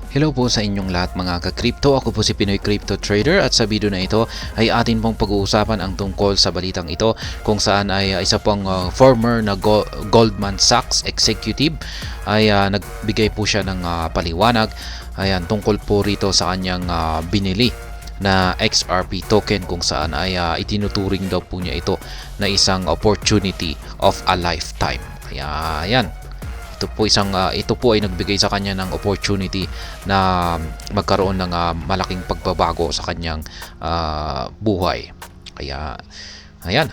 Hello po sa inyong lahat mga ka-crypto. Ako po si Pinoy Crypto Trader at sa video na ito ay atin pong pag-uusapan ang tungkol sa balitang ito kung saan ay isa pong former na Goldman Sachs executive ay nagbigay po siya ng paliwanag tungkol po rito sa kanyang binili na XRP token kung saan ay itinuturing daw po niya ito na isang opportunity of a lifetime. Kaya ayan. Ito po ay nagbigay sa kanya ng opportunity na magkaroon ng malaking pagbabago sa kanyang buhay. Kaya ayan,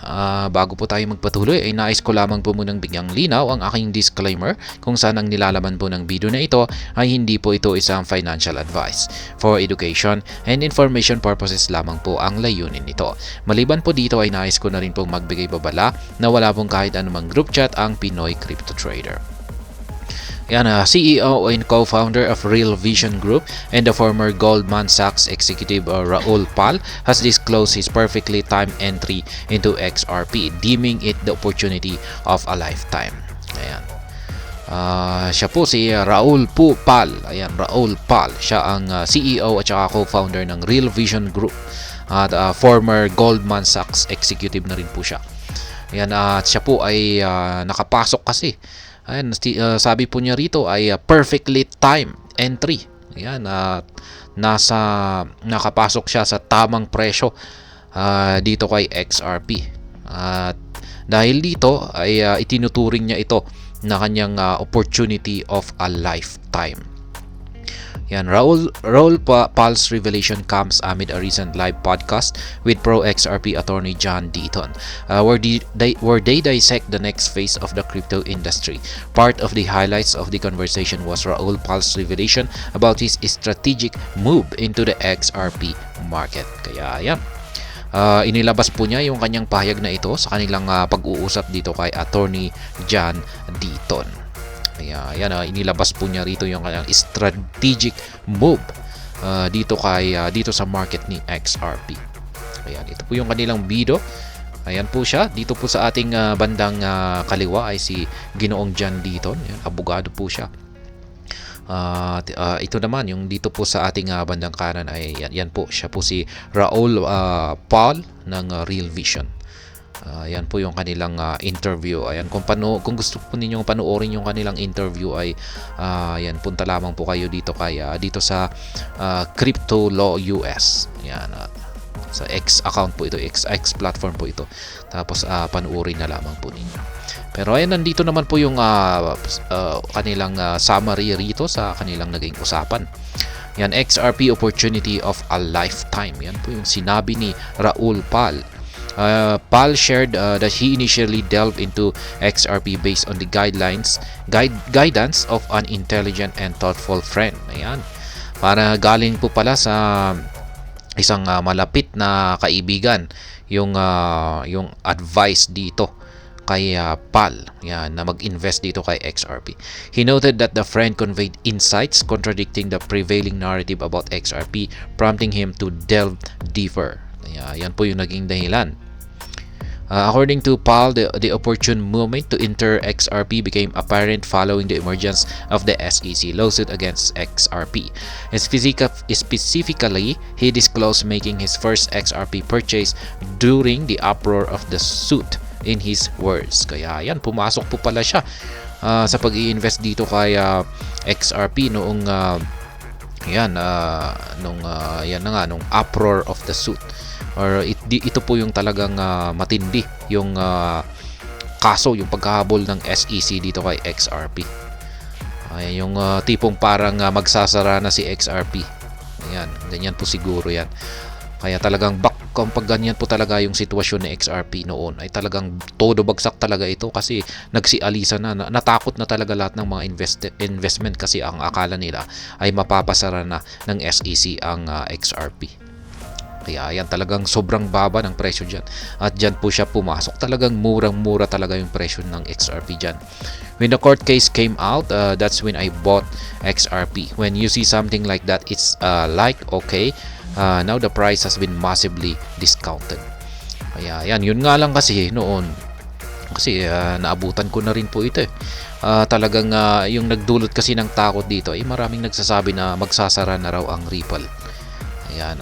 bago po tayo magpatuloy ay nais ko lamang po munang bigyang linaw ang aking disclaimer kung saan ang nilalaman po ng video na ito ay hindi po ito isang financial advice. For education and information purposes lamang po ang layunin nito. Maliban po dito ay nais ko na rin pong magbigay babala na wala pong kahit anumang group chat ang Pinoy Crypto Trader. CEO and co-founder of Real Vision Group and the former Goldman Sachs executive Raul Pal has disclosed his perfectly timed entry into XRP, deeming it the opportunity of a lifetime. Siya po si Raul Pal. Raul Pal. Siya ang CEO at saka co-founder ng Real Vision Group at former Goldman Sachs executive na rin po siya. At siya po ay nakapasok kasi. Sabi po niya rito ay perfectly timed entry. Nakapasok siya sa tamang presyo dito kay XRP. At dahil dito ay itinuturing niya ito na kanyang opportunity of a lifetime. Raul Pal's revelation comes amid a recent live podcast with Pro XRP attorney John Deaton, where they dissect the next phase of the crypto industry. Part of the highlights of the conversation was Raul Pal's revelation about his strategic move into the XRP market. Inilabas po niya yung kanyang pahayag na ito sa kanilang pag-uusap dito kay attorney John Deaton. Inilabas po niya rito yung kanyang strategic move dito sa market ni XRP. Ito po yung kanilang video. Ayan po siya. Dito po sa ating bandang kaliwa ay si Ginoong John Deaton. Abogado po siya. Ito naman yung dito po sa ating bandang kanan ay yan po. Siya po si Raul Pal ng Real Vision. Yan po yung kanilang interview. Kung gusto po ninyong panoorin yung kanilang interview ay punta lamang po kayo dito sa Crypto Law US. Sa X account po ito, X platform po ito. Tapos panoorin na lamang po ninyo. Pero nandito naman po yung kanilang summary rito sa kanilang naging usapan. XRP opportunity of a lifetime. Yan po yung sinabi ni Raul Pal. Pal shared that he initially delved into XRP based on the guidance of an intelligent and thoughtful friend. Para galing po pala sa isang malapit na kaibigan yung advice dito kay Pal na mag-invest dito kay XRP. He noted that the friend conveyed insights contradicting the prevailing narrative about XRP, prompting him to delve deeper. Yan po yung naging dahilan. According to Pal, the opportune moment to enter XRP became apparent following the emergence of the SEC lawsuit against XRP. Specifically, he disclosed making his first XRP purchase during the uproar of the suit, in his words. Kaya pumasok po pala siya sa pag-i-invest dito kay XRP noong nung uproar of the suit. Ito po yung talagang matindi yung kaso, yung paghahabol ng SEC dito kay XRP. Yung tipong parang magsasara na si XRP. Ganyan po siguro yan. Kaya talagang pag ganyan po talaga yung sitwasyon ni XRP noon ay talagang todo bagsak talaga ito kasi nagsialisa na, natakot na talaga lahat ng mga investment kasi ang akala nila ay mapapasara na ng SEC ang XRP. Kaya talagang sobrang baba ng presyo dyan. At dyan po siya pumasok. Talagang murang-mura talaga yung presyo ng XRP dyan. When the court case came out, that's when I bought XRP. When you see something like that, it's okay. Now the price has been massively discounted. Kaya yun nga lang kasi noon. Kasi naabutan ko na rin po ito talagang yung nagdulot kasi ng takot dito ay maraming nagsasabi na magsasara na raw ang Ripple. Ayan,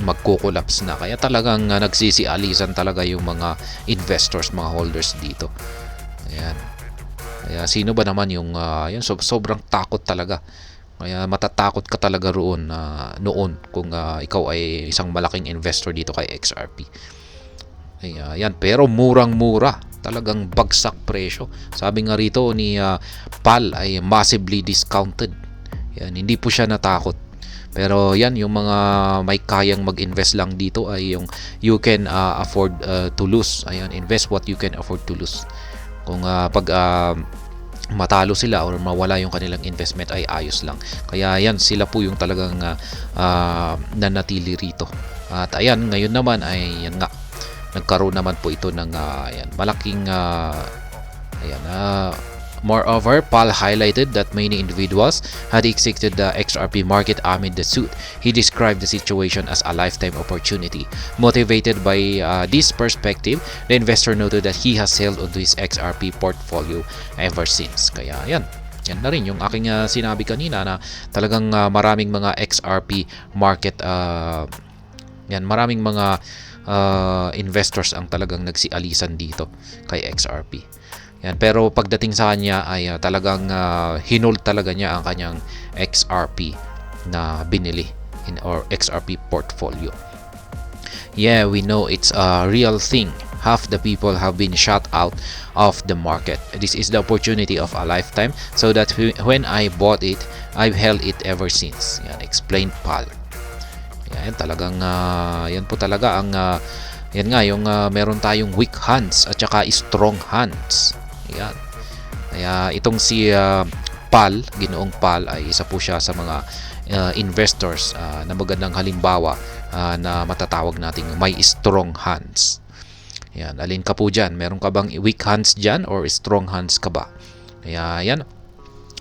magko-collapse na. Kaya talagang nagsisialisan talaga yung mga investors, mga holders dito. Ayan. Kaya sino ba naman yung sobrang takot talaga. Kaya matatakot ka talaga roon noon kung ikaw ay isang malaking investor dito kay XRP. Kaya yan, pero murang-mura. Talagang bagsak presyo. Sabi nga rito ni PAL ay massively discounted. Yan, hindi po siya natakot. Pero yan, yung mga may kayang mag-invest lang dito ay yung you can afford to lose. Ayan, invest what you can afford to lose. Kung pag matalo sila or mawala yung kanilang investment ay ayos lang. Kaya yan, sila po yung talagang nanatili rito. At ayan, ngayon naman ay yan nga, nagkaroon naman po ito ng malaking moreover, PAL highlighted that many individuals had exited the XRP market amid the suit. He described the situation as a lifetime opportunity. Motivated by this perspective, the investor noted that he has held onto his XRP portfolio ever since. Kaya yan na rin yung aking sinabi kanina na talagang maraming mga XRP market maraming mga investors ang talagang nagsialisan dito kay XRP. Yan, pero pagdating sa kanya ay talagang hinold talaga niya ang kanyang XRP na binili or XRP portfolio. Yeah, we know it's a real thing. Half the people have been shut out of the market. This is the opportunity of a lifetime, so that when I bought it, I've held it ever since. Yan, explained PAL. Yan, talagang yan po talaga ang yan nga yung meron tayong weak hands at saka strong hands. Yan. Kaya itong si PAL, Ginoong PAL ay isa po siya sa mga investors na magandang halimbawa na matatawag nating may strong hands. Yan, alin ka po dyan? Meron ka bang weak hands dyan or strong hands ka ba? Kaya yan.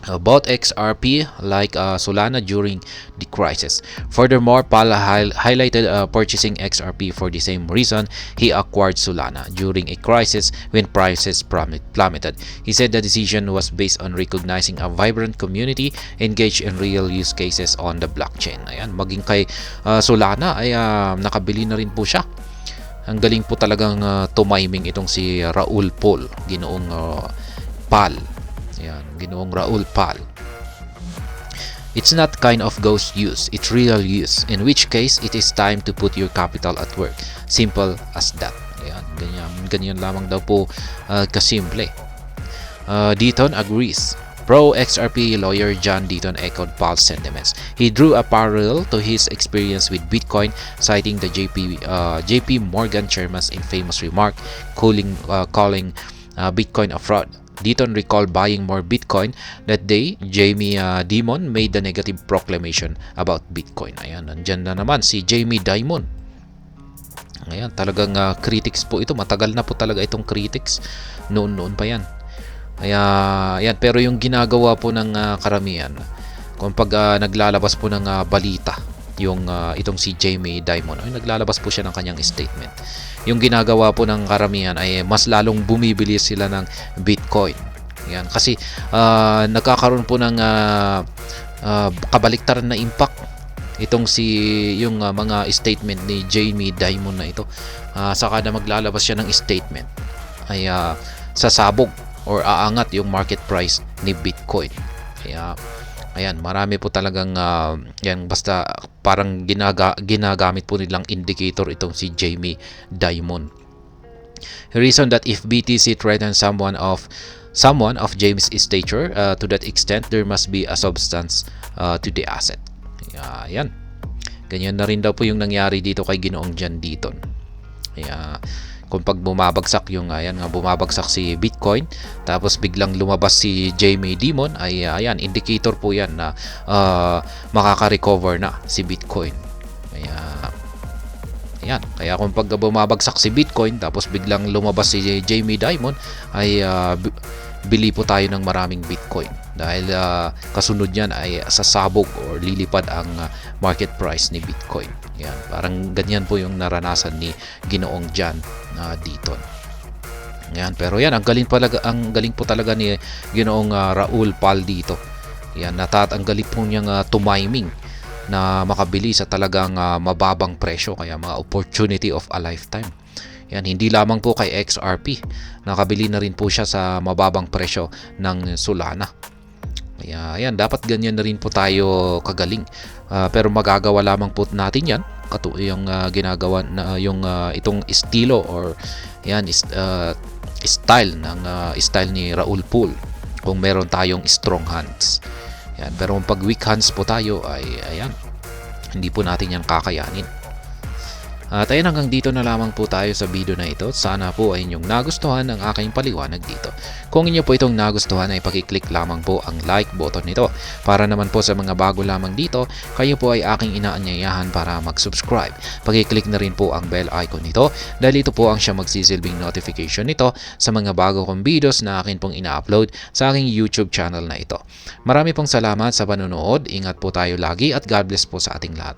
Bought XRP like Solana during the crisis. Furthermore, PAL highlighted purchasing XRP for the same reason he acquired Solana during a crisis when prices plummeted. He said the decision was based on recognizing a vibrant community engaged in real use cases on the blockchain. Ayan, maging kay Solana ay nakabili na rin po siya. Ang galing po talagang tumiming itong si Raul Paul, Ginoong PAL. Yan, Ginoong Raul PAL. It's not kind of ghost use, it's real use, in which case it is time to put your capital at work. Simple as that. Yan, ganyan lamang daw po kasimple. Deaton agrees. Pro XRP lawyer John Deaton echoed PAL's sentiments. He drew a parallel to his experience with Bitcoin, citing the JP Morgan chairman's infamous remark calling Bitcoin a fraud. Deaton recalled buying more Bitcoin that day. Jamie Dimon made the negative proclamation about Bitcoin. Ayan, nandyan na naman si Jamie Dimon. Ayan, talagang critics po ito. Matagal na po talaga itong critics. Noon pa yan. Kaya, ayan, pero yung ginagawa po ng karamihan, kung pag naglalabas po ng balita, yung itong si Jamie Dimon, ay naglalabas po siya ng kanyang statement. Yung ginagawa po ng karamihan ay mas lalong bumibili sila ng Bitcoin. Yan, kasi nagkakaroon po ng kabaliktaran na impact itong yung mga statement ni Jamie Dimon na ito. Saka na maglalabas siya ng statement ay sasabog or aangat yung market price ni Bitcoin. Kaya ayan, marami po talagang yan, basta parang ginagamit po nilang indicator itong si Jamie Dimon. He reasoned that if BTC threatens someone of James' stature, to that extent there must be a substance to the asset. Ayan. Ganyan na rin daw po yung nangyari dito kay Ginoong John Deaton. Kaya kung pag bumabagsak bumabagsak si Bitcoin, tapos biglang lumabas si Jamie Dimon, ay ayan, indicator po yan na makaka-recover na si Bitcoin. Kaya kung pag bumabagsak si Bitcoin, tapos biglang lumabas si Jamie Dimon, ay bili po tayo ng maraming Bitcoin. Dahil kasunod yan ay sasabog or lilipad ang market price ni Bitcoin. Yan, parang ganyan po yung naranasan ni Ginoong John Deaton. Yan, pero yan, ang galing po talaga ni Ginoong Raul Pal dito. Yan, ang galing po niyang tumiming na makabili sa talagang mababang presyo, kaya mga opportunity of a lifetime. Yan, hindi lamang po kay XRP, nakabili na rin po siya sa mababang presyo ng Solana. Kaya yan, dapat ganyan na rin po tayo kagaling. Pero magagawa lamang po natin yan yung ginagawa na itong estilo or yan style ni Raul Pal kung meron tayong strong hands. Yan, pero pag weak hands po tayo ay ayan, hindi po natin yan kakayanin. At ayun, hanggang dito na lamang po tayo sa video na ito. Sana po ay inyong nagustuhan ang aking paliwanag dito. Kung inyo po itong nagustuhan ay pakiclick lamang po ang like button nito. Para naman po sa mga bago lamang dito, kayo po ay aking inaanyayahan para mag-subscribe. Pakiclick na rin po ang bell icon nito dahil ito po ang siya magsisilbing notification nito sa mga bago kong videos na akin pong ina-upload sa aking YouTube channel na ito. Marami pong salamat sa panonood. Ingat po tayo lagi at God bless po sa ating lahat.